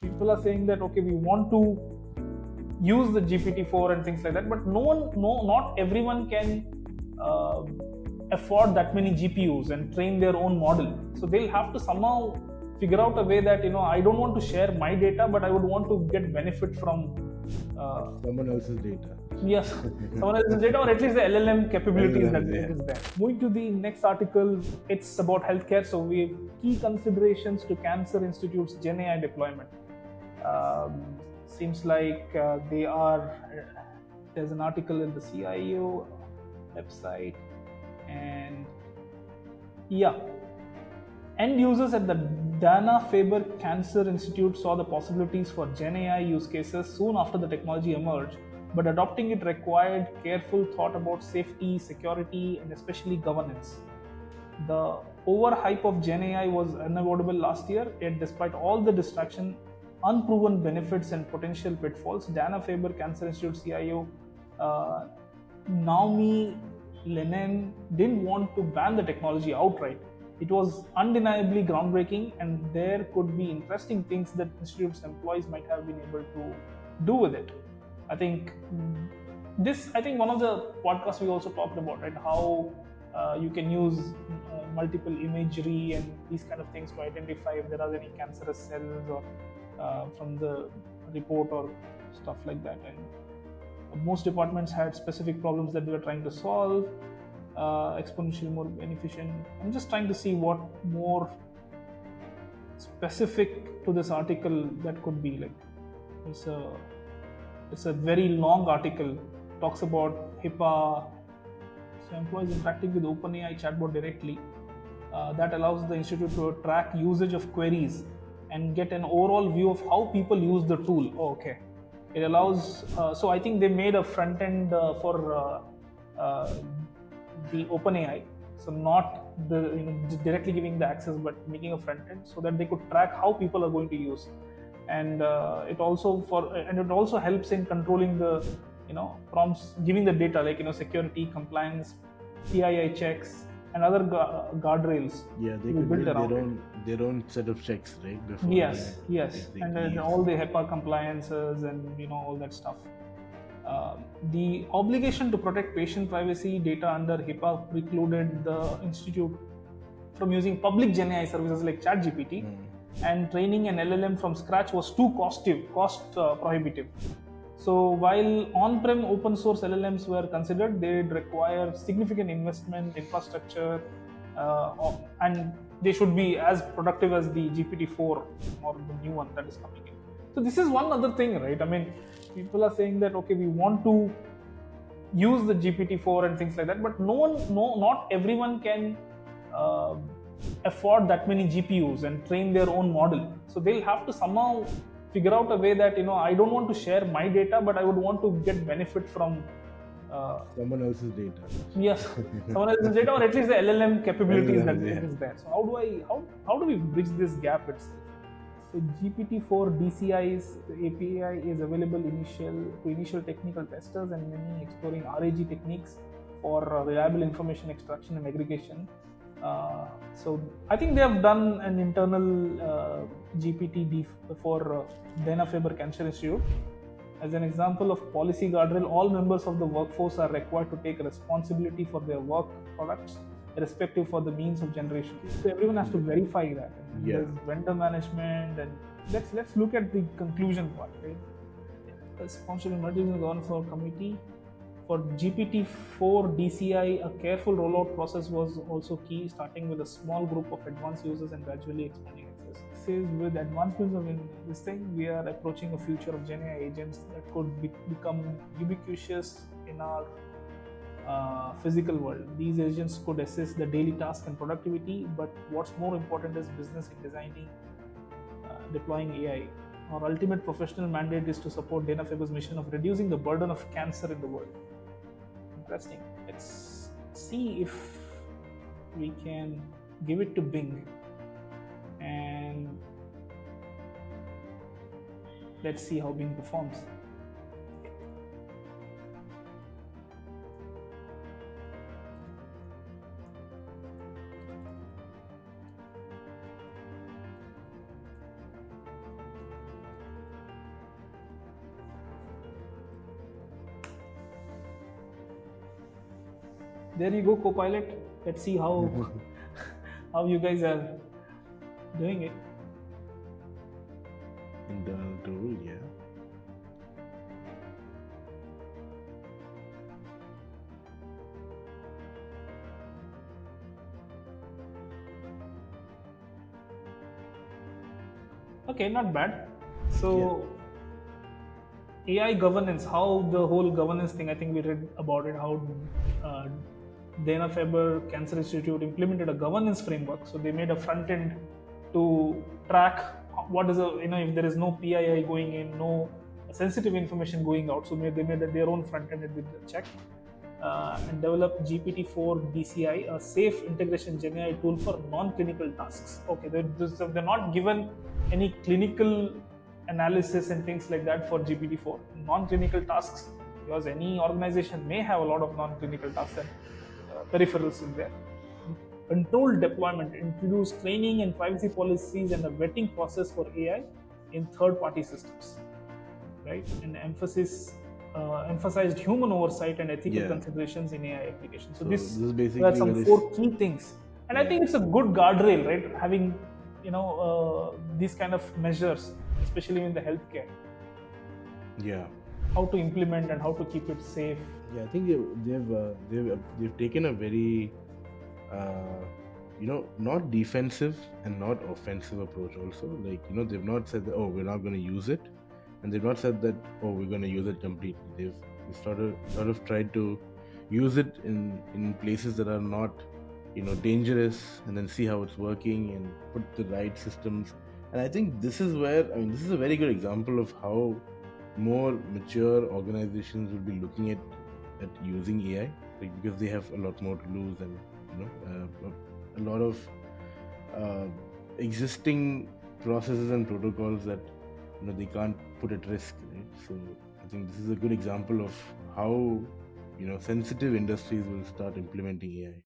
People are saying that okay, we want to use the GPT-4 and things like that, but not everyone can uh, afford that many GPUs and train their own model. So they'll have to somehow figure out a way that I don't want to share my data, but I would want to get benefit from someone else's data. yes, someone else's data, or at least the LLM capabilities that Yeah. is there. Moving to the next article, it's about healthcare. So we have key considerations to Cancer Institute's Gen AI deployment. Seems like there's an article in the CIO website, and yeah, end users at the Dana-Farber Cancer Institute saw the possibilities for Gen AI use cases soon after the technology emerged, but adopting it required careful thought about safety, security, and especially governance. The overhype of Gen AI was unavoidable last year, yet despite all the distraction, unproven benefits and potential pitfalls, Dana-Farber Cancer Institute CIO uh, Naomi Lennon didn't want to ban the technology outright. It was undeniably groundbreaking, and there could be interesting things that institute's employees might have been able to do with it. I think I think one of the podcasts we also talked about, right? How you can use multiple imagery and these kind of things to identify if there are any cancerous cells or from the report or stuff like that. And most departments had specific problems that they were trying to solve, exponentially more efficient. I'm just trying to see what more specific to this article that could be. Like, it's a very long article. Talks about HIPAA. So employees interacting with OpenAI chatbot directly. That allows the institute to track usage of queries and get an overall view of how people use the tool. Oh, okay. It allows. So I think they made a front end for the OpenAI. So not directly giving the access, but making a front end so that they could track how people are going to use. And it also helps in controlling the prompts, giving the data like security, compliance, PII checks, and other guardrails. Yeah, they could build their own set of checks, right? Before Yes, they and then all the HIPAA compliances and all that stuff. The obligation to protect patient privacy data under HIPAA precluded the institute from using public Gen AI services like ChatGPT, and training an LLM from scratch was too cost prohibitive. So while on-prem open source LLMs were considered, they'd require significant investment, infrastructure, and they should be as productive as the GPT-4 or the new one that is coming in. So this is one other thing, right? I mean, people are saying that okay, we want to use the GPT-4 and things like that, but not everyone can afford that many GPUs and train their own model. So they'll have to somehow figure out a way that I don't want to share my data, but I would want to get benefit from someone else's data. Yes, someone else's data, or at least the LLM capabilities that is there. So how do we bridge this gap itself? So GPT-4 DCI's API is available to initial technical testers and many exploring RAG techniques for reliable information extraction and aggregation. So I think they have done an internal GPT for Dana-Farber Cancer Institute. As an example of policy guardrail, all members of the workforce are required to take responsibility for their work products, irrespective for the means of generation. So everyone has to verify that. And there's vendor management, and let's look at the conclusion part. Right? Responsible multi-regional governance committee. For GPT-4 DCI, a careful rollout process was also key, starting with a small group of advanced users and gradually expanding access. It says with advancements of this thing, we are approaching a future of Gen AI agents that could become ubiquitous in our physical world. These agents could assist the daily task and productivity, but what's more important is business in designing, deploying AI. Our ultimate professional mandate is to support Dana-Farber's mission of reducing the burden of cancer in the world. Interesting. Let's see if we can give it to Bing, and let's see how Bing performs. There you go, Copilot. Let's see how how you guys are doing it. Internal tool, yeah. Okay, not bad. So AI governance, how the whole governance thing, I think we read about it, how uh, Dana-Farber Cancer Institute implemented a governance framework. So they made a front end to track what is if there is no PII going in, no sensitive information going out. So they made their own front end with the check. And developed GPT-4 DCI, a safe integration GenAI tool for non-clinical tasks. Okay, they're not given any clinical analysis and things like that for GPT-4. Non-clinical tasks, because any organization may have a lot of non-clinical tasks and peripherals in there. Controlled deployment, introduce training and privacy policies and a vetting process for AI in third-party systems, right? And emphasized human oversight and ethical considerations in AI applications. So this is basically are some four key things, and I think it's a good guardrail, right? Having these kind of measures, especially in the healthcare. Yeah. How to implement and how to keep it safe. Yeah, I think they've taken a very not defensive and not offensive approach also. Like, they've not said that, oh, we're not going to use it, and they've not said that, oh, we're going to use it completely. They've sort of tried to use it in places that are not dangerous, and then see how it's working and put the right systems. And I think this is a very good example of how more mature organizations will be looking at using AI, like, because they have a lot more to lose, and a lot of existing processes and protocols that they can't put at risk, right? So I think this is a good example of how sensitive industries will start implementing AI.